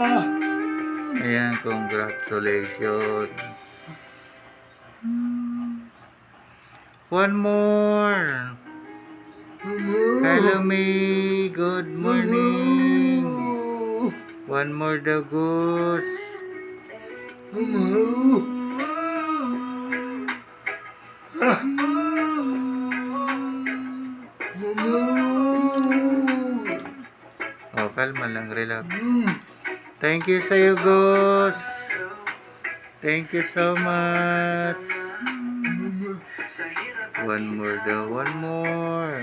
Ayan, congratulations. One more. Hello, May. Good morning. One more the goose. Oh, kalma lang, relax. Thank you sa'yo, goose. Thank you so much. One more daw, one more.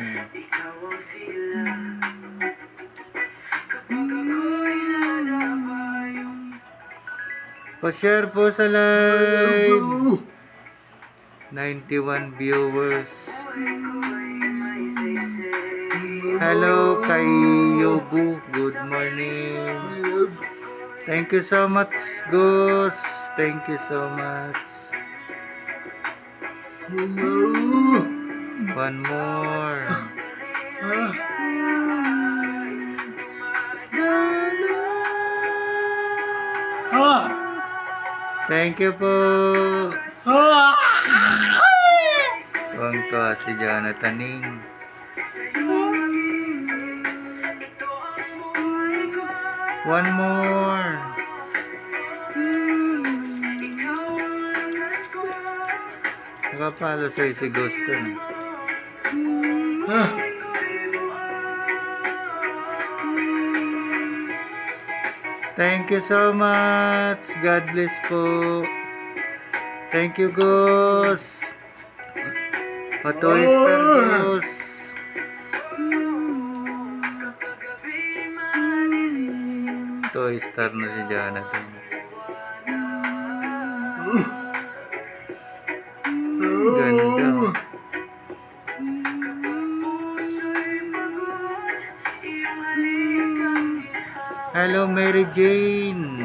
Pa-share po sa live. 91 viewers. Hello kay Yobu. Good morning. Thank you so much, Gus. Thank you so much. One more. Thank you po. Tuwang-tuwa si Jonathan Ning. One more. Nakapalo sa'yo si Gusto. Thank you so much. God bless po. Thank you, Gus. Patoy Star Gus. Toy Star na si Jonathan. Ganda. Hello, Mary Jane.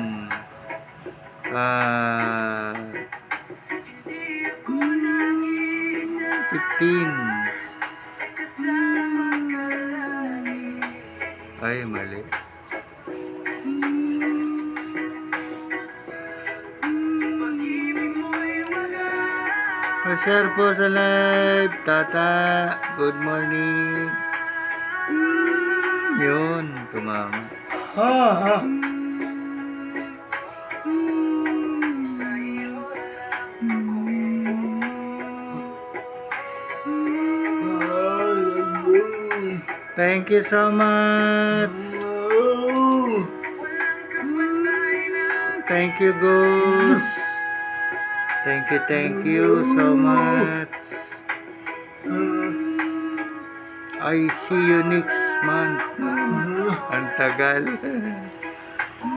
15. Ay, mali. Pa-share po sa live, Tata. Good morning. Yun, tumama. Thank you so much. Thank you, Gus. Thank you so much. I see you next month. Ang tagal.